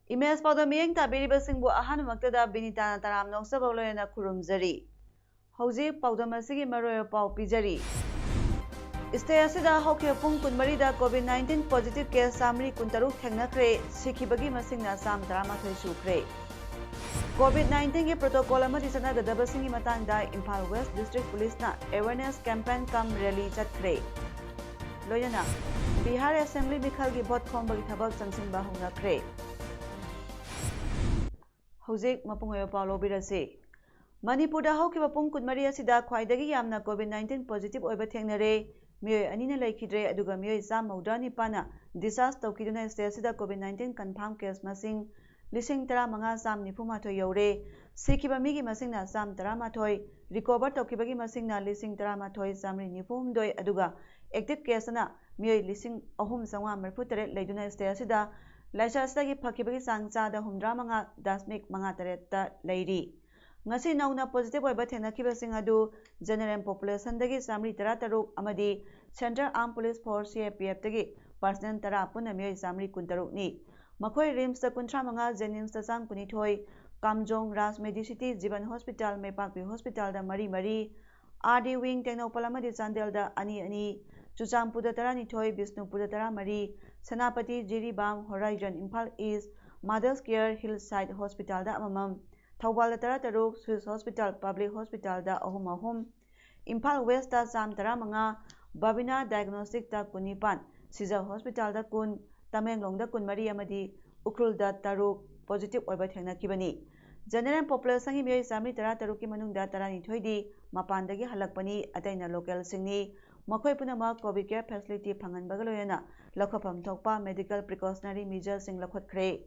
Image Paodam miyeng tabiribasingbu ahanmaktada Binita taram noksabagloyana kurumjari. Hauji Paodam asigi maroy pau pijari. Stay asida hokyo pung kunmarida COVID-19 positive case samri kuntaruk thengnakre sikhibagi masingna sam taramathoi sukre. COVID-19 के protocol अमदी सनागदबसिंगी matangda Imphal West District Police na awareness campaign kam rally chatkre. Loyana Bihar Assembly Mikhal gi vote khombagi thabak changsinba hongrakre. Hojik mapungoyo Paulo Birase. Manipuri da haukiba pung kunmari asida khwaidagi yamna COVID-19 positive oiba thengnare. Miyoi anina laikhidre aduga miyoi sam maudani pana disaster tawkiduna state asida COVID-19 confirm case masing Lising tara manga sam nipumathoi yaure. Sikhiba migi masingna sam taramathoi. Recover tawkibagi masingna lising taramathoi samri nipumdoi aduga active case na miyoi lising ahum sangwa marputare leiduna state asida Laisa asida phakibagi sangcha da humdra manga dasmik manga taretta leiri. Ngasi nauna positive oiba thenakhiba sing adu general population dagi samri tara taruk amadi Central Armed Police Force CAPF dagi personnel tara puna miyoi samri kuntaruk ni. Makhoi Rims da kuntra manga Jenims da sang kunithoi Kamjong Ras Medicity Jiban Hospital Mepakpi Hospital da mari RD Wing Technopal amadi Chandel da ani Chuchampu da tara nithoi Bishnupur da tara mari Senapati Jiribam Horizon Imphal East Mothers Care Hillside Hospital da amamam Thawbal da tara taruk Swiss Hospital Public Hospital da ahum Imphal West da sam tara manga Babina Diagnostic da kunipan Siza Hospital da kun Tamenglong da kun mari amadi Ukrul da taruk positive oiba thengnakibani General population gi miyoi samri tara taruk ki manungda tara nithoi di mapandagi halakpani ataina local singni Makhoi punama COVID care facility phanganbaga loyana lakhapam thokpa medical precautionary measures sing lakhotkre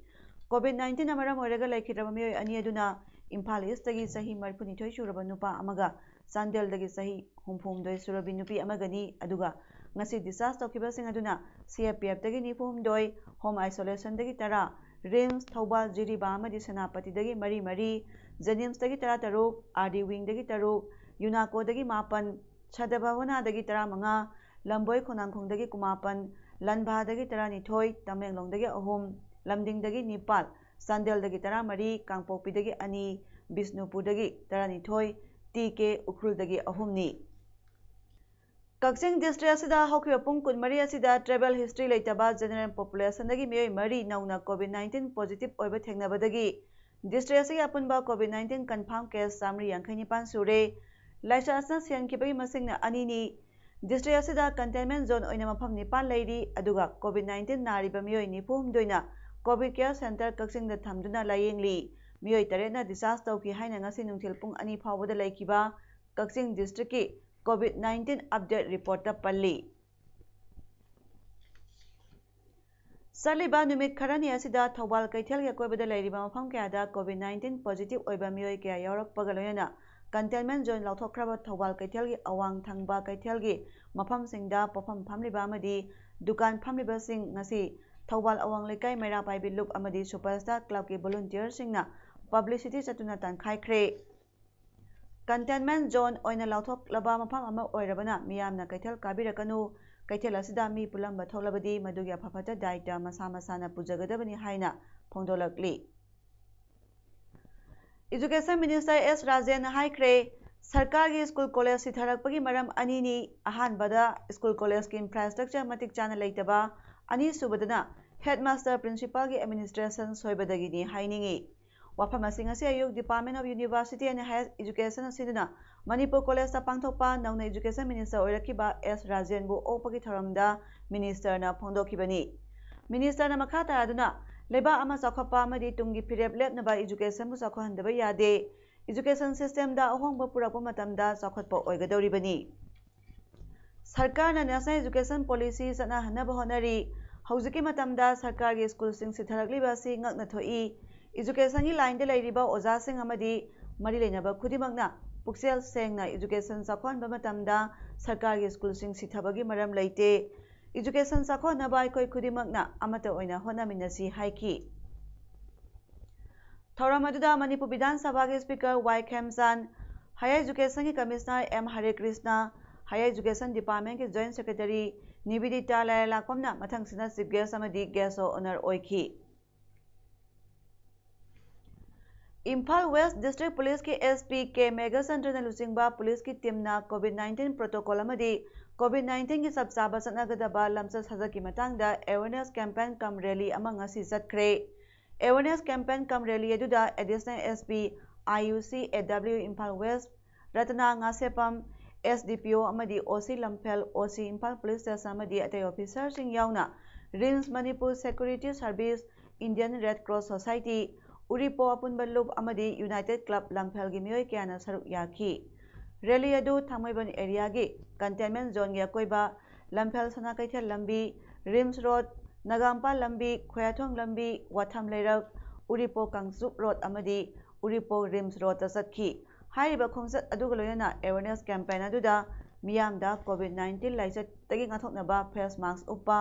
COVID-19 amaram oiraga laikhidraba miyoi ani aduna Imphal East dagi sahi marpunithoi suraba nupa amaga Chandel dagi sahi humphumdoi surabi nupi amagani aduga ngasi disaster tokiba sing aduna CAPF dagi nipumdoi home isolation dagi tara Rims Thawbal Jiriba amadi Senapati dagi mari Jenims dagi tara taruk RD Wing dagi taruk Unako dagi mapan Chadabhavana dagi tara manga Lamboi Khonangkhong dagi kumapan Lanbha dagi tara nithoi Tamenglong dagi ahum Lamding dagi nipal Chandel dagi tara mari Kangpokpi dagi ani Bishnupur dagi tara nithoi TK Ukrul dagi ahumni Kakching district asida hokyo pung kunmari asida travel history leitaba general population dagi miyoi mari nauna COVID-19 positive oiba thengnabadagi district asigi apunba COVID-19 confirm case samri 59 sure Laisa asna siankibagi masingna anini district asida containment zone oina mafam nipan leiri aduga COVID-19 nariba miyoi nipumdoina COVID care center Kakching da thamduna layengli miyoi tarena disaster tawki haina ngasi nungthil pung ani phawbada laikiba Kakching district ki COVID-19 update report ta palli Saliba numit kharani asida Thawbal Kaithel ya koibada leiriba mafam kayada COVID-19 positive oiba miyoi kaya yarakpaga loyana containment zone lauthokraba Thawbal Kaithel gi awang thangba Kaithel gi mafam singda pofam phamliba amadi dukan phamliba sing ngasi Thawbal awang lekai mera paibi look amadi superstar club ki volunteer singna publicity chatuna tankhaikhre Containment zone oina lauthok laba mafam ama oirabana miyamna Kaithel kabirakanu Kaithel asida mi pulamba tholabadi madugi afafata daita masana pujagadabani haina phongdolakli Education Minister S Rajen haikre sarkar gi school college sitharakpagi maram anini ahanbada school college ki infrastructure matik chana leitaba ani subadana headmaster principal gi administration soibadagi ni hainingi Wafam asing ayuk Department of University and Higher Education asiduna Manipur College ta pangthokpa nauna Education Minister oirakiba S Rajen bu opagi tharamda minister na phongdokibani minister na makha taraduna leba ama chakhapa amadi tungi phirep lepnaba education bu chakhandaba yade education system da ahongba purakpa matamda chakhotpa oigadoribani sarkar na national education policy sana hanaba honari ꯍꯧꯖꯤꯛꯀꯤ ꯃꯇꯝꯗ ꯁꯔꯀꯥꯔꯒꯤ ꯁ꯭ꯀꯨꯜꯁꯤꯡ ꯁꯤꯊꯔꯛꯂꯤꯕ ꯑꯁꯤ ꯉꯛꯅ ꯊꯣꯛꯏ꯫ ꯏꯖꯨꯀꯦꯁꯟꯒꯤ ꯂꯥꯏꯟꯗ ꯂꯩꯔꯤꯕ ꯑꯣꯖꯥꯁꯤꯡ ꯑꯃꯗꯤ ꯃꯔꯤ ꯂꯩꯅꯕ ꯈꯨꯗꯤꯡꯃꯛꯅ ꯄꯨꯛꯆꯦꯜ ꯁꯦꯡꯅ ꯏꯖꯨꯀꯦꯁꯟ ꯆꯥꯎꯈꯠꯍꯟꯕ ꯃꯇꯝꯗ ꯁꯔꯀꯥꯔꯒꯤ ꯁ꯭ꯀꯨꯜꯁꯤꯡ ꯁꯤꯊꯕꯒꯤ ꯃꯔꯝ ꯂꯩꯇꯦ꯫ ꯏꯖꯨꯀꯦꯁꯟ ꯆꯥꯎꯈꯠꯍꯟꯅꯕ ꯑꯩꯈꯣꯏ ꯈꯨꯗꯤꯡꯃꯛꯅ ꯑꯃꯠꯇ ꯑꯣꯏꯅ ꯍꯣꯠꯅꯃꯤꯟꯅꯁꯤ ꯍꯥꯏꯈꯤ꯫ ꯊꯧꯔꯝ ꯑꯗꯨꯗ ꯃꯅꯤꯄꯨꯔ ꯕꯤꯙꯥꯟ ꯁꯚꯥꯒꯤ ꯁ꯭ꯄꯤꯀꯔ ꯋꯥꯏ ꯈꯦꯝꯆꯥꯟ, ꯍꯥꯌꯔ ꯏꯖꯨꯀꯦꯁꯟꯒꯤ ꯀꯃꯤꯁꯅꯔ ꯑꯦꯝ ꯍꯔꯦꯀ꯭ꯔꯤꯁꯅ, ꯍꯥꯌꯔ ꯏꯖꯨꯀꯦꯁꯟ ꯗꯤꯄꯥꯔꯠꯃꯦꯟꯠꯀꯤ ꯖꯣꯏꯟꯠ ꯁꯦꯀ꯭ꯔꯦꯇꯔꯤ ꯅꯤꯕꯦꯗꯤꯇꯥ ꯂꯥꯏꯔꯂꯥꯛꯄꯝꯅ ꯃꯊꯪꯁꯤꯠꯅ ꯆꯤꯐ ꯒꯦꯁꯠ ꯑꯃꯗꯤ ꯒꯦꯁꯠ ꯑꯣꯐ ꯑꯣꯅꯔ ꯑꯣꯏꯈꯤ꯫ ꯏꯝꯐꯥꯜ ꯋꯦꯁꯠ ꯗꯤꯁꯇ꯭ꯔꯤꯛ ꯄꯨꯂꯤꯁꯀꯤ ꯑꯦꯁꯄꯤ ꯀꯦ ꯃꯦꯘꯆꯟꯗ꯭ꯔꯅ ꯂꯨꯆꯤꯡꯕ ꯄꯨꯂꯤꯁꯀꯤ ꯇꯤꯝꯅ ꯀꯣꯚꯤꯗ-19 ꯄ꯭ꯔꯣꯇꯣꯀꯣꯜ ꯑꯃꯗꯤ ꯀꯣꯚꯤꯗ-19ꯒꯤ ꯆꯞ ꯆꯥꯕ ꯆꯠꯅꯒꯗꯕ ꯂꯝꯆꯠ ꯁꯥꯖꯠꯀꯤ ꯃꯇꯥꯡꯗ ꯑꯦꯋꯦꯌꯔꯅꯦꯁ ꯀꯦꯝꯄꯦꯟ ꯀꯝ ꯔꯦꯂꯤ ꯑꯃ ꯉꯁꯤ ꯆꯠꯈ꯭ꯔꯦ꯫ ꯑꯦꯋꯦꯌꯔꯅꯦꯁ ꯀꯦꯝꯄꯦꯟ ꯀꯝ ꯔꯦꯂꯤ ꯑꯗꯨꯗ additional SP IUC AW Imphal west Ratna Ngasepam, SDPO ꯑꯃꯗꯤ OC Lamphel, OC Imphal police station ꯑꯃꯗꯤ ꯑꯇꯩ ꯑꯣꯐꯤꯁꯥꯔꯁꯤꯡ ꯌꯥꯎꯅ RIMS Manipur security service, Indian red cross society, Uripok ꯑꯄꯨꯟꯕ ꯂꯨꯞ ꯑꯃꯗꯤ ꯌꯨꯅꯥꯏꯇꯦꯗ ꯀ꯭ꯂꯕ ꯂꯝꯐꯦꯜꯒꯤ ꯃꯤꯑꯣꯏ ꯀꯌꯥꯅ ꯁꯔꯨꯛ ꯌꯥꯈꯤ꯫ ꯔꯦꯂꯤ ꯑꯗꯨ ꯊꯥꯡꯃꯩꯕꯟ ꯑꯦꯔꯤꯌꯥꯒꯤ ꯀꯟꯇꯦꯟꯃꯦꯟꯠ ꯖꯣꯟꯒꯤ ꯑꯀꯣꯏꯕ, ꯂꯝꯐꯦꯜ ꯁꯅꯥꯀꯩꯊꯦꯜ ꯂꯝꯕꯤ, ꯔꯤꯝꯁ ꯔꯣꯗ, ꯅꯒꯥꯝꯄꯥꯜ ꯂꯝꯕꯤ, ꯈꯣꯌꯥꯊꯣꯡ ꯂꯝꯕꯤ, ꯋꯥꯊꯝ ꯂꯩꯔꯛ, ꯎꯔꯤꯄꯣꯛ ꯀꯥꯡꯆꯨꯞ ꯔꯣꯗ ꯑꯃꯗꯤ ꯎꯔꯤꯄꯣꯛ ꯔꯤꯝꯁ ꯔꯣꯗꯇ ꯆꯠꯈꯤ꯫ ꯍꯥꯏꯔꯤꯕ ꯈꯣꯡꯆꯠ ꯑꯗꯨꯒ ꯂꯣꯏꯅꯅ ꯑꯦꯋꯦꯌꯔꯅꯦꯁ ꯀꯦꯝꯄꯦꯟ ꯑꯗꯨꯗ ꯃꯤꯌꯥꯝꯗ ꯀꯣꯚꯤꯗ-19 ꯂꯥꯏꯆꯠꯇꯒꯤ ꯉꯥꯛꯊꯣꯛꯅꯕ ꯐꯦꯁ ꯃꯥꯁꯛ ꯎꯞꯄ,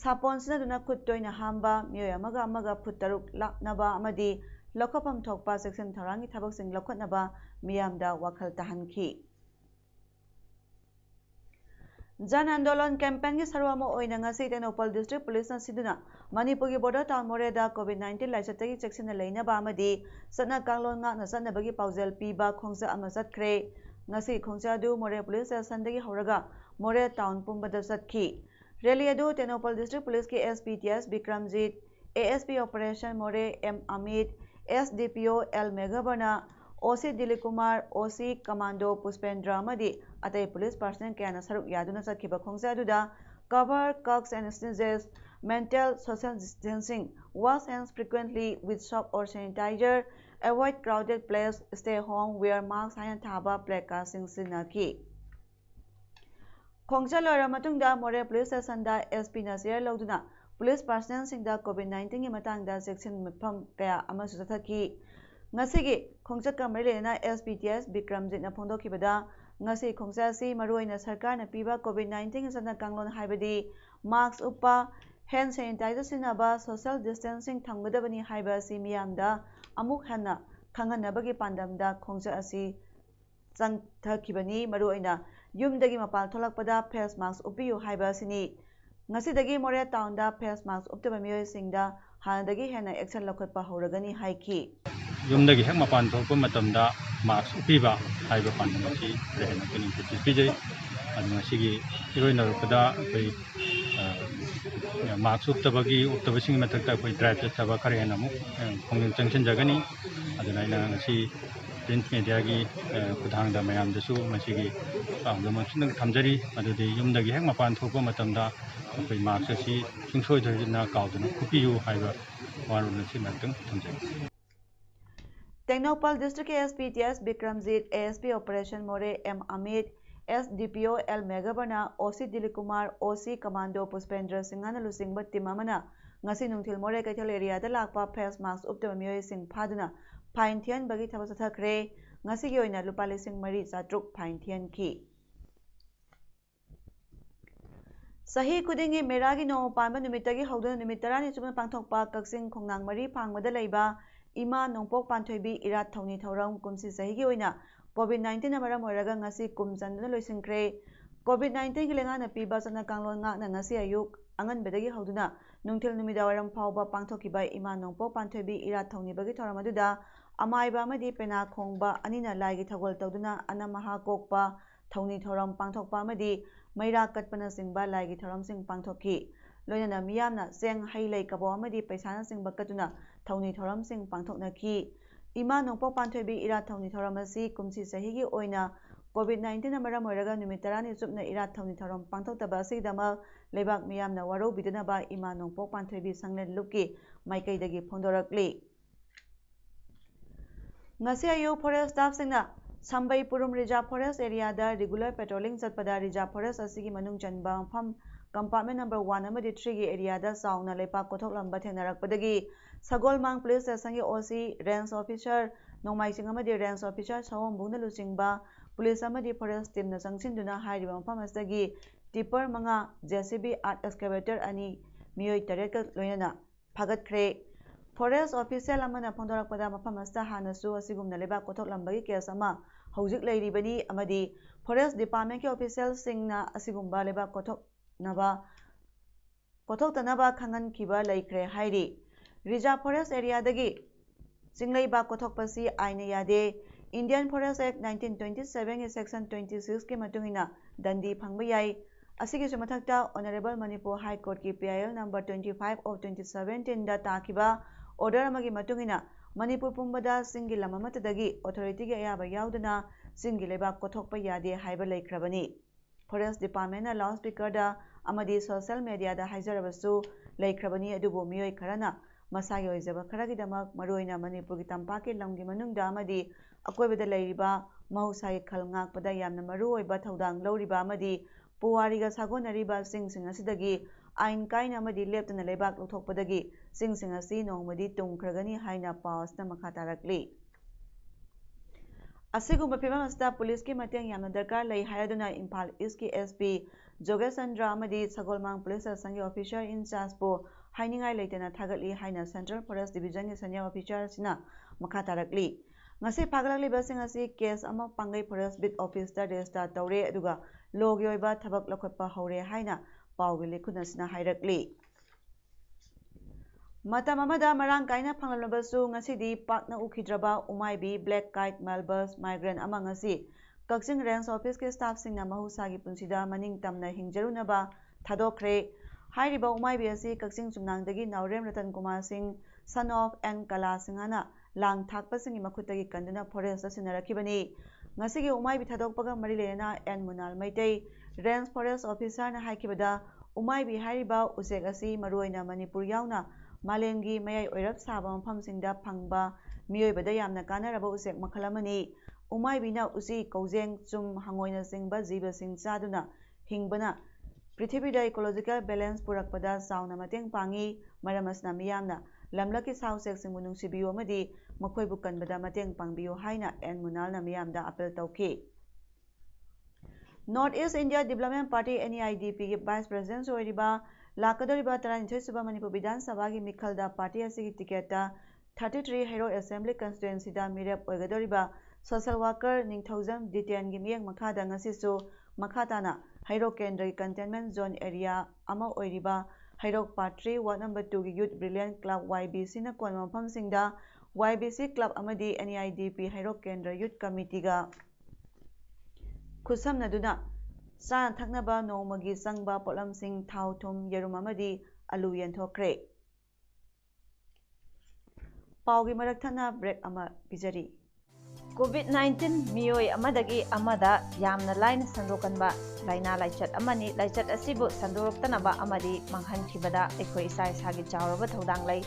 ꯁꯥꯄꯣꯟ ꯁꯤꯖꯤꯟꯅꯗꯨꯅ ꯈꯨꯠ ꯇꯣꯏꯅ ꯍꯥꯝꯕ, ꯃꯤꯑꯣꯏ ꯑꯃꯒ ꯑꯃꯒ ꯐꯨꯠ 6 ꯂꯥꯞꯅꯕ ꯑꯃꯗꯤ ꯂꯧꯈꯠꯐꯝ ꯊꯣꯛꯄ ꯆꯦꯛꯁꯤꯟ ꯊꯧꯔꯥꯡꯒꯤ ꯊꯕꯛꯁꯤꯡ ꯂꯧꯈꯠꯅꯕ ꯃꯤꯌꯥꯝꯗ ꯋꯥꯈꯜ ꯇꯥꯍꯟꯈꯤ꯫ ꯖꯟ ꯑꯟꯗꯣꯂꯟ ꯀꯦꯝꯄꯦꯟꯒꯤ ꯁꯔꯨꯛ ꯑꯃ ꯑꯣꯏꯅ ꯉꯁꯤ ꯇꯦꯡꯅꯧꯄꯜ ꯗꯤꯁꯇ꯭ꯔꯤꯛ ꯄꯨꯂꯤꯁꯅ ꯁꯤꯟꯗꯨꯅ ꯃꯅꯤꯄꯨꯔꯒꯤ ꯕꯣꯔꯗꯔ ꯇꯥꯎꯟ ꯃꯣꯔꯦꯗ ꯀꯣꯚꯤꯗ-19 ꯂꯥꯏꯆꯠꯇꯒꯤ ꯆꯦꯛꯁꯤꯟꯅ ꯂꯩꯅꯕ ꯑꯃꯗꯤ ꯆꯠꯅ ꯀꯥꯡꯂꯣꯟ ꯉꯥꯛꯅ ꯆꯠꯅꯕꯒꯤ ꯄꯥꯎꯖꯦꯜ ꯄꯤꯕ ꯈꯣꯡꯆꯠ ꯑꯃ ꯆꯠꯈ꯭ꯔꯦ꯫ ꯉꯁꯤꯒꯤ ꯈꯣꯡꯆꯠ ꯑꯗꯨ ꯃꯣꯔꯦ ꯄꯨꯂꯤꯁ ꯁ꯭ꯇꯦꯁꯟꯗꯒꯤ ꯍꯧꯔꯒ ꯃꯣꯔꯦ ꯇꯥꯎꯟ ꯄꯨꯝꯕꯗ ꯆꯠꯈꯤ꯫ ꯔꯦꯂꯤ ꯑꯗꯨ ꯇꯦꯡꯅꯧꯄꯜ ꯗꯤꯁꯇ꯭ꯔꯤꯛ ꯄꯨꯂꯤꯁꯀꯤ SP TS Bikramjit, ASP operation Moreh M Amit, SDPO L ꯃꯦꯘꯕꯔꯅ, OC Dilip Kumar, OC commando Pushpendra ꯑꯃꯗꯤ ꯑꯇꯩ ꯄꯨꯂꯤꯁ ꯄꯥꯔꯁꯣꯅꯦꯜ ꯀꯌꯥꯅ ꯁꯔꯨꯛ ꯌꯥꯗꯨꯅ ꯆꯠꯈꯤꯕ ꯈꯣꯡꯆꯠ ꯑꯗꯨꯗ cover, coughs and sneezes, maintain social ꯗꯤꯁꯇꯦꯟꯁꯤꯡ, wash hands frequently with soap or sanitizer, avoid crowded place, stay home, wear mask ꯍꯥꯏꯅ ꯊꯥꯕ ꯄ꯭ꯂꯦꯀꯥꯔꯗꯁꯤꯡ ꯁꯤꯖꯤꯟꯅꯈꯤ꯫ ꯈꯣꯡꯆꯠ ꯂꯣꯏꯔꯕ ꯃꯇꯨꯡꯗ ꯃꯣꯔꯦ ꯄꯨꯂꯤꯁ ꯁ꯭ꯇꯦꯁꯟꯗ SPꯅ ꯆꯦꯌꯔ ꯂꯧꯗꯨꯅ ꯄꯨꯂꯤꯁ ꯄꯥꯔꯁꯣꯅꯦꯜꯁꯤꯡꯗ ꯀꯣꯚꯤꯗ-19ꯒꯤ ꯃꯇꯥꯡꯗ ꯆꯦꯛꯁꯤꯟꯐꯝ ꯀꯌꯥ ꯑꯃꯁꯨ ꯆꯠꯊꯈꯤ꯫ ꯉꯁꯤꯒꯤ ꯈꯣꯡꯆꯠꯀ ꯃꯔꯤ ꯂꯩꯅꯅ SP TS ꯕꯤꯀ꯭ꯔꯝꯖꯤꯠꯅ ꯐꯣꯡꯗꯣꯛꯈꯤꯕꯗ ꯉꯁꯤꯒꯤ ꯈꯣꯡꯆꯠ ꯑꯁꯤ ꯃꯔꯨꯑꯣꯏꯅ ꯁꯔꯀꯥꯔꯅ ꯄꯤꯕ ꯀꯣꯚꯤꯗ-19ꯒꯤ ꯆꯠꯅ ꯀꯥꯡꯂꯣꯟ ꯍꯥꯏꯕꯗꯤ ꯃꯥꯁꯛ ꯎꯞꯄ, ꯍꯦꯟꯗ ꯁꯦꯅꯤꯇꯥꯏꯖꯔ ꯁꯤꯖꯤꯟꯅꯕ, ꯁꯣꯁꯤꯌꯦꯜ ꯗꯤꯁꯇꯦꯟꯁꯤꯡ ꯊꯝꯒꯗꯕꯅꯤ ꯍꯥꯏꯕ ꯑꯁꯤ ꯃꯤꯌꯥꯝꯗ ꯑꯃꯨꯛ ꯍꯟꯅ ꯈꯪꯍꯟꯅꯕꯒꯤ ꯄꯥꯟꯗꯝꯗ ꯈꯣꯡꯆꯠ ꯑꯁꯤ ꯆꯠꯊꯈꯤꯕꯅꯤ꯫ ꯃꯔꯨꯑꯣꯏꯅ ꯌꯨꯝꯗꯒꯤ ꯃꯄꯥꯟ ꯊꯣꯛꯂꯛꯄꯗ ꯐꯦꯁ ꯃꯥꯁꯛ ꯎꯞꯄꯤꯌꯨ ꯍꯥꯏꯕ ꯑꯁꯤꯅꯤ꯫ ꯉꯁꯤꯗꯒꯤ ꯃꯣꯔꯦ ꯇꯥꯎꯟꯗ ꯐꯦꯁ ꯃꯥꯁꯛ ꯎꯞꯇꯕ ꯃꯤꯑꯣꯏꯁꯤꯡꯗ ꯍꯥꯟꯅꯗꯒꯤ ꯍꯦꯟꯅ ꯑꯦꯛꯁꯟ ꯂꯧꯈꯠꯄ ꯍꯧꯔꯒꯅꯤ ꯍꯥꯏꯈꯤ꯫ ꯌꯨꯝꯗꯒꯤ ꯍꯦꯛ ꯃꯄꯥꯟ ꯊꯣꯛꯄ ꯃꯇꯝꯗ ꯃꯥꯁꯛ ꯎꯞꯄꯤꯕ ꯍꯥꯏꯕ ꯄꯥꯟꯗꯝ ꯑꯁꯤ ꯂꯩꯍꯟꯅꯕꯒꯤ ꯅꯣꯇꯤꯁ ꯄꯤꯖꯩ꯫ ꯑꯗꯨ ꯉꯁꯤꯒꯤ ꯏꯔꯣꯏꯅꯔꯛꯄꯗ ꯑꯩꯈꯣꯏ ꯃꯥꯁꯛ ꯎꯞꯇꯕꯁꯤꯡꯒꯤ ꯃꯊꯛꯇ ꯑꯩꯈꯣꯏ ꯗ꯭ꯔꯥꯏꯚ ꯆꯠꯊꯕ ꯈꯔ ꯍꯦꯟꯅ ꯑꯃꯨꯛ ꯄꯨꯛꯅꯤꯡ ꯆꯪꯁꯤꯟꯖꯒꯅꯤ꯫ ꯑꯗꯨꯅ ꯑꯩꯅ ꯉꯁꯤ ꯄ꯭ꯔꯤꯟꯠ ꯃꯦꯗꯤꯌꯥꯒꯤ ꯈꯨꯠꯊꯥꯡꯗ ꯃꯌꯥꯝꯗꯁꯨ ꯃꯁꯤꯒꯤ ꯄꯥꯎꯗꯝ ꯑꯃꯁꯨꯡ ꯊꯝꯖꯔꯤ ꯃꯗꯨꯗꯤ ꯌꯨꯝꯗꯒꯤ ꯍꯦꯛ ꯃꯄꯥꯟ ꯊꯣꯛꯄ ꯃꯇꯝꯗ ꯑꯩꯈꯣꯏ ꯃꯥꯁꯛ ꯑꯁꯤ ꯁꯨꯡꯁꯣꯏꯗꯅ ꯀꯥꯎꯗꯅ ꯎꯞꯄꯤꯌꯨ ꯍꯥꯏꯕ ꯋꯥꯔꯣꯜ ꯑꯁꯤ ꯑꯃꯨꯛꯇꯪ ꯊꯝꯖꯒꯦ꯫ ꯇꯦꯡꯅꯧꯄꯜ ꯗꯤꯁꯇ꯭ꯔꯤꯛꯀꯤ SP TS Bikramjit, ASP operation Moreh M Amit, SDPO L ꯃꯦꯘꯕꯔꯅ, OC Dilip Kumar, OC commando Pushpendra ꯁꯤꯡꯍꯅ ꯂꯨꯆꯤꯡꯕ ꯇꯤꯝ ꯑꯃꯅ ꯉꯁꯤ ꯅꯨꯡꯊꯤꯜ ꯃꯣꯔꯦ ꯀꯩꯊꯦꯜ ꯑꯦꯔꯤꯌꯥꯗ ꯂꯥꯛꯄ ꯐꯦꯁ ꯃꯥꯁꯛ ꯎꯞꯇꯕ ꯃꯤꯑꯣꯏꯁꯤꯡ ꯐꯥꯗꯨꯅ ꯐꯥꯏꯟ ꯊꯤꯍꯟꯕꯒꯤ ꯊꯕꯛ ꯆꯠꯊꯈ꯭ꯔꯦ꯫ ꯉꯁꯤꯒꯤ ꯑꯣꯏꯅ ꯂꯨꯄꯥ 4,300 ꯐꯥꯏꯟ ꯊꯤꯍꯟꯈꯤ꯫ ꯆꯍꯤ ꯈꯨꯗꯤꯡꯒꯤ ꯃꯦꯔꯥꯒꯤ ꯅꯣꯡꯃ ꯄꯥꯟꯕ ꯅꯨꯃꯤꯠꯇꯒꯤ ꯍꯧꯗꯨꯅ ꯅꯨꯃꯤꯠ 10ꯅꯤ ꯆꯨꯞꯅ ꯄꯥꯡꯊꯣꯛꯄ ꯀꯛꯆꯤꯡ ꯈꯣꯡꯅꯥꯡ ꯃꯔꯤ ꯐꯥꯡꯕꯗ ꯂꯩꯕ ꯏꯃꯥ ꯅꯣꯡꯄꯣꯛ ꯄꯥꯟꯊꯣꯏꯕꯤ ꯏꯔꯥꯠ ꯊꯧꯅꯤ ꯊꯧꯔꯝ ꯀꯨꯝꯁꯤ ꯆꯍꯤꯒꯤ ꯑꯣꯏꯅ ꯀꯣꯚꯤꯗ-19ꯅ ꯃꯔꯝ ꯑꯣꯏꯔꯒ ꯉꯁꯤ ꯀꯨꯝ ꯆꯟꯗꯨꯅ ꯂꯣꯏꯁꯤꯟꯈ꯭ꯔꯦ꯫ ꯀꯣꯚꯤꯗ-19ꯒꯤ ꯂꯩꯉꯥꯛꯅ ꯄꯤꯕ ꯆꯠꯅ ꯀꯥꯡꯂꯣꯟ ꯉꯥꯛꯅ ꯉꯁꯤ ꯑꯌꯨꯛ ꯑꯉꯟꯕꯗꯒꯤ ꯍꯧꯗꯨꯅ ꯅꯨꯡꯊꯤꯜ ꯅꯨꯃꯤꯗꯥꯡꯋꯥꯏꯔꯝ ꯐꯥꯎꯕ ꯄꯥꯡꯊꯣꯛꯈꯤꯕ ꯏꯃꯥ ꯅꯣꯡꯄꯣꯛ ꯄꯥꯟꯊꯣꯏꯕꯤ ꯏꯔꯥꯠ ꯊꯧꯅꯤꯕꯒꯤ ꯊꯧꯔꯝ ꯑꯗꯨꯗ ꯑꯃꯥꯏꯕ ꯑꯃꯗꯤ ꯄꯦꯅꯥ ꯈꯣꯡꯕ ꯑꯅꯤꯅ ꯂꯥꯏꯒꯤ ꯊꯧꯒꯜ ꯇꯧꯗꯨꯅ ꯑꯅꯝ ꯑꯍꯥ ꯀꯣꯛꯄ, ꯊꯧꯅꯤ ꯊꯧꯔꯝ ꯄꯥꯡꯊꯣꯛꯄ ꯑꯃꯗꯤ ꯃꯩꯔꯥ ꯀꯠꯄꯅꯆꯤꯡꯕ ꯂꯥꯏꯒꯤ ꯊꯧꯔꯝꯁꯤꯡ ꯄꯥꯡꯊꯣꯛꯈꯤ꯫ ꯂꯣꯏꯅꯅ ꯃꯤꯌꯥꯝꯅ ꯆꯦꯡ, ꯍꯩ ꯂꯩ ꯀꯕꯣꯛ ꯑꯃꯗꯤ ꯄꯩꯁꯥꯅꯆꯤꯡꯕ ꯀꯠꯇꯨꯅ ꯊꯧꯅꯤ ꯊꯧꯔꯝꯁꯤꯡ ꯄꯥꯡꯊꯣꯛꯅꯈꯤ꯫ ꯏꯃꯥ ꯅꯣꯡꯄꯣꯛ ꯄꯥꯟꯊꯣꯏꯕꯤ ꯏꯔꯥꯠ ꯊꯧꯅꯤ ꯊꯧꯔꯝ ꯑꯁꯤ ꯀꯨꯝꯁꯤ ꯆꯍꯤꯒꯤ ꯑꯣꯏꯅ ꯀꯣꯚꯤꯗ-19ꯅ ꯃꯔꯝ ꯑꯣꯏꯔꯒ ꯅꯨꯃꯤꯠ 10ꯅꯤ ꯆꯨꯞꯅ ꯏꯔꯥꯠ ꯊꯧꯅꯤ ꯊꯧꯔꯝ ꯄꯥꯡꯊꯣꯛꯇꯕ ꯑꯁꯤꯒꯤꯗꯃꯛ ꯂꯩꯕꯥꯛ ꯃꯤꯌꯥꯝꯅ ꯋꯥꯔꯧꯕꯤꯗꯅꯕ ꯏꯃꯥ ꯅꯣꯡꯄꯣꯛ ꯄꯥꯟꯊꯣꯏꯕꯤ ꯁꯪꯂꯦꯟ ꯂꯨꯞꯀꯤ ꯃꯥꯏꯀꯩꯗꯒꯤ ꯐꯣꯡꯗꯣꯔꯛꯂꯤ꯫ ꯉꯁꯤ ꯑꯌꯨꯛ ꯐꯣꯔꯦꯁꯠ ꯁ꯭ꯇꯥꯐꯁꯤꯡꯅ ꯁꯝꯕꯩ ꯄꯨꯔꯨꯝ ꯔꯤꯖꯥꯔꯚ ꯐꯣꯔꯦꯁꯠ ꯑꯦꯔꯤꯌꯥꯗ ꯔꯤꯒꯨꯂꯔ ꯄꯦꯇ꯭ꯔꯣꯂꯤꯡ ꯆꯠꯄꯗ ꯔꯤꯖꯥꯔꯚ ꯐꯣꯔꯦꯁꯠ ꯑꯁꯤꯒꯤ ꯃꯅꯨꯡ ꯆꯟꯕ ꯃꯐꯝ कंपार्टमेंट नंबर 1 अमदी 3 की एरियादा साउना लेपाक कोथोकलंबा थेंगनारकपदगी सगोलमांग पुलिस स्टेशन की ओसी रेंज ऑफिसर नोंमाइसिंग अमदी रेंज ऑफिसर सवोंबुंगना लुचिंगबा पुलिस अमदी फॉरेस्ट टीम ना संगसिंदुना हाइरिबा मफम असदगी टिपर मंगा जेसीबी आर्ट एक्सकेवेटर अनि मियोई तरेट का लोयना फागतख्रे फॉरेस्ट ऑफिशियल अमना फोंदोरकपदा मफम असदा हानसु असिगुमना लेबाक कोथोकलंबगी केस अमा हौजिक लैरिबनी अमदी फॉरेस्ट डिपार्टमेंट के ऑफिशियल सिंगना असिगुम्बा लेबाक कोथोकतनबा खंगनखिबा लैख्रे हाइरि रिजर्व फॉरेस्ट एरिया दगी चिंगलैबा कोथोकपसी आइना यादे इंडियन फॉरेस्ट एक्ट 1927 के सेक्शन 26 के मतुंगिना दंडी फंगबा याई असिगी मथक्ता ऑनरेबल मणिपुर हाई कोर्ट की PIL नंबर 25 ऑफ 2017 दा ताकिबा ऑर्डर अमगी मतुंगिना मणिपुर पुंबदा सिंगी लममतदगी ऑथोरिटी के अयाबा याउदना सिंगी लेबाक कोथोकपा यादे हाइबा लैख्रबनी फॉरेस्ट डिपार्टमेंट लाउड स्पीकर दा अमदी सोशल मीडिया दा हाइजरबसु लैख्रबनी अदुबो मियोय खरना मसागी ओइजबा खरगिदमक मरुइना मणिपुर की तंपाके लमगी मनुंगदा अमदी अकोइबदा लैरिबा महौसागी खल ngakpada yamna maru oiba thaudang lawriba amadi puwariga sagonariba singsing asidagi ain kaina amadi leptana lebak luthokpadagi singsing asi nongmadi tungkhragani haina pausna makha tarakli asigumba phimam asta police ki mateng yamna darkar lei hayaduna Imphal East ki SP Jogesandra amadi Sagolmang police station ki officer in charge po hainingai leitana thagatli haina Central Forest Division ki senior officer sina makha tarakli ngasi phagalakli basing asi case ama pangai forest bit office da register tawre aduga logi oiba thabak lakhotpa hore haina pawgi likhuna sina hairakli matam amada marang kaina phanglabasu ngasi di pakna ukhidraba umaibi black kite malbus migrant ama ngasi Kakching range office ke staff singna mahusagi punsida maning tamna hingjarunaba thadokre hairiba umaibi asi Kakching chumnangdagi Naurem Ratan Kumar Singh son of N Kala Singhana lang thakpasingi makhutagi kanduna forest asinarakibani ngasigi umaibi thadokpaga mari lena N Munal Maitai range forest officer na haikibada umaibi hairiba usek asi maruina Manipur yauna malengi mayai oirap saba mafamsingda phangba miyoibada yamna kanaraba usek makhalamani umaibi na usi kaujeng chum hangoina singba jiba sing chaduna hingbana prithibida ecological balance purakpada sauna mateng pangi maramasna miyamna lamlaki sausek singbu nungsibiyo amadi makhoi bu kanbada mateng pangbiyo haina N Munal na miyamda appeal tawki North East India Development Party NEIDP की Vice President सोइरिबा लाकदोरिबा 39 सुबा मणिपुर विधान सभा की मिखलदा party असिगी ticket 33 हेरो assembly constituency दा मिरेप ओइगदोरिबा social worker Ningthoujam detain की मियंग मखादा ngasisu मखाताना हेरो केंद्र की containment zone area अमा ओइरिबा हेरोक पार्टी वार्ड नंबर 2 की यूथ ब्रिलियंट क्लब YBC ना कोन मफम सिंगदा YBC क्लब अमदी NEIDP हेरोक केंद्र यूथ कमिटी गा खुसम नदुना चाना थकनबा नोमगी संगबा पोलम सिंह थाव थुम यरुम अमदी अलू यंथोक्रे पाउगी मरक थना ब्रेक अमा पिजरी COVID-19 मियोय अमदगी अमदा यामना लाइन संदोकनबा लाइना लाइचत अमनी लाइचत असिबु संदोरक्तनबा अमदी मंगहनखिबदा एखोय इसाय सागी चावरबा थौदांग लै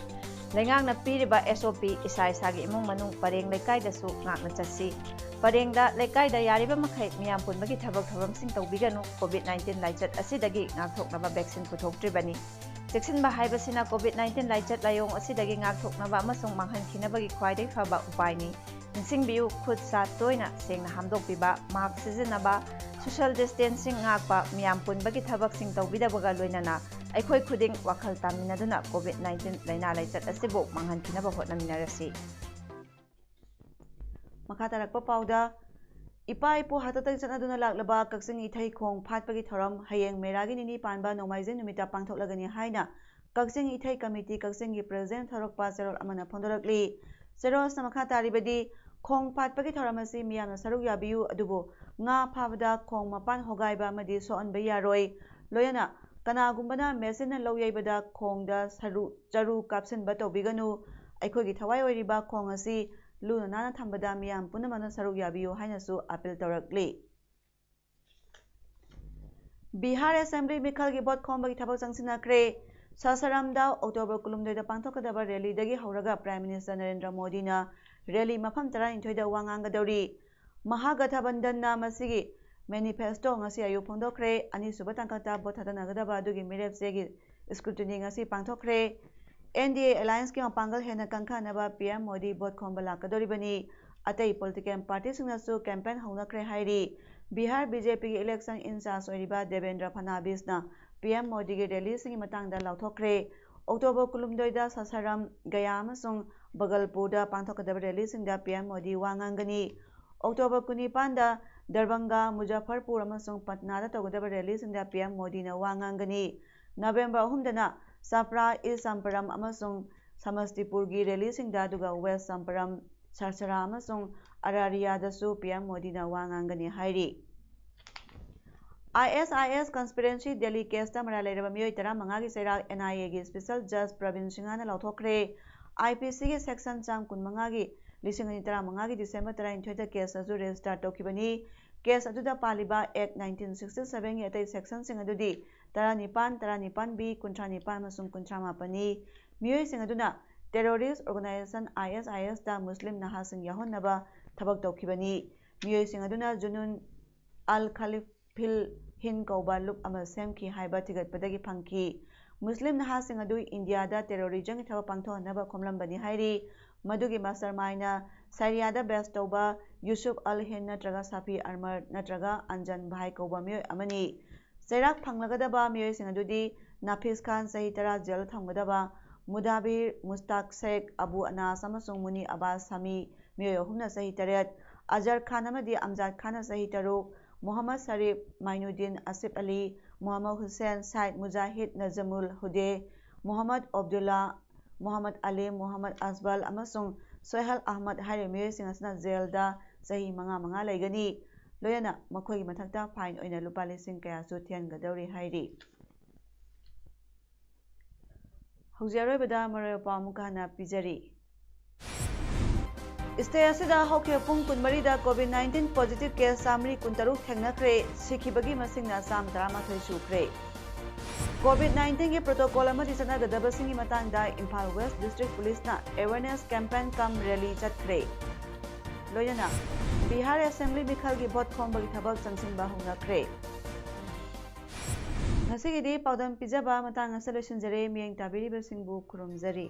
लेंगांगना पीरिबा SOP इसाय सागी इमुंग मनुंग परेंग लेकाइदसु ngakna चसी परेंगदा लेकाइदा यारिबा मखै मियाम पुनबगी थबक थबमसिंग तौबिगनु COVID-19 लाइचत असिदगी ngakthoknaba vaccine पुथोक्ट्रिबनी चेक्सिनबा हाइबसिना COVID-19 लाइचत लायोंग असिदगी ngakthoknaba अमसुंग मंगहनखिनबगी ख्वाइदै फबा उपायनी निंसिंगबियु खुद सा तोइना सेंगना हामदोकपिबा मास्क सिजनबा सोशल डिस्टेंसिंग ngakpa मियाम पुनबगी थबकसिंग तौबिदबगा लोइनना अखोय खुदिंग वखल तामिनदुना COVID-19 लाइना लाइचत असिबो मंगहनखिनबा होटनमिनरसी मखातारकपा पाउदा इपा इपो हाततक चनदुना लाक्लबा कक्सिंग इथै खोंग फाटपगी थरम हयेंग मेरागी निनी पानबा नोमाइजिंग नुमिता पांथोकलगनी हाइना कक्सिंग इथै कमिटी कक्सिंग की प्रेसिडेंट थरकपा चेरोल अमना फोंदोरकली चेरोल समखा तारिबदी खोंग फाटपगी थरम असि मियामना सरुक याबियु अदुबो nga फाबदा खोंग मपान होगाइबा अमदी सोअनबा यारोय लोयना कनागुंबना मेसिन लौयैबदा खोंगदा चरु कापसिनबा तौबिगनु अखोगी थवाई ओइरिबा खोंग असि लूना नाना थंबदा मियाम पुनमना सरुक याबियो हाइनसु अपील तौरकली बिहार असेंबली मिखल की बोट खोंबगी थबक चंगसिनख्रे सासरामदा अक्टोबर 19 पांथोकदबा रैलीदगी हौरगा प्राइम मिनिस्टर नरेंद्र मोदी ना रैली मफम 12 दा वांगांगदौरी महागठबंधन ना मसिगी manifesto ngasi ayu phongdokre ani suba tangkata bot hadanagdaba adugi mirep segi scrutiny ngasi pangthokre NDA alliance ki mapangal hena kangkhanaba PM Modi bot khombala kadoribani atai political party singnasu campaign haunakre hairi Bihar BJP ki election in charge oiriba Devendra Fadnavis na PM Modi ki rally singi matangda lauthokre October kulumdoida Sasaram Gaya amasung Bagalpurda pangthokadaba rally singda PM Modi wangangani October 19 da Darbhanga Muzaffarpur amasung Patna da tawgadaba rally singda PM Modi na wangangani November 3 dana Sapra East Samparam amasung Samastipur gi rally singda duga West Samparam Sarsara amasung Araria dasu PM Modi na wangangani hairi ISIS conspiracy Delhi case ta mara leiraba miyoi tara mangagi sairak NIA gi special judge Pravin Singhana lauthokre IPC gi section cham kun mangagi lisingani tara mangagi December 23 da case asu register tokibani case aduda paliba Act 1967 gi atai section sing adudi tara nipan B kuntra nipan masung kuntra mapani miyoi sing aduna terrorist organization ISIS da Muslim naha sing yahonnaba thabak tokibani miyoi sing aduna Junun al Khalifil hin kauba loop ama semki haiba tigatpadagi phangki Muslim naha sing adu India da terrorism ki thaba pangthohnaba khomlambani hairi madugi mastermind Syria da base tauba Yusuf al Hin natraga Safi Armar natraga Anjan Bhai kauba miyoi amani Sairak phanglagadaba miyoi sing adudi Nafis Khan sahi tara jail thamgadaba Mudabir Mustaq Sheikh Abu Anas amasung Muni Abbas Sami miyoi ahumna sahi taret Azhar Khan amadi Amjad Khan sahi taruk Muhammad Sharif Mainuddin Asif Ali Muhammad Hussain Said Mujahid Nazamul Hude Muhammad Abdullah Muhammad Ali Muhammad Asbal amasung Sohail Ahmad hairi miyoi sing asna jail da sahi manga laigani loyana makhoigi mathakta fine oina lupa lising kaya su thiangadori hairi haujaroi maroy pamuka hana pijari Stay asida hokya pung kunmari da COVID-19 positive case samri kuntaruk thengnakre sikhibagi masingna sam 13 sukre COVID-19 के protocol अमदी चनागदब सिंगी मतंगदा Imphal west district police ना awareness campaign cum rally चतख्रे लोयना Bihar assembly मिखल की भोट खोंबगी थबक चंगसिंबा हुंगखरे नसिगिदी पाउदम पिजबा मतंग सलुशन जरे मियंग ताबिरिबसिंगबु खुरुमजरी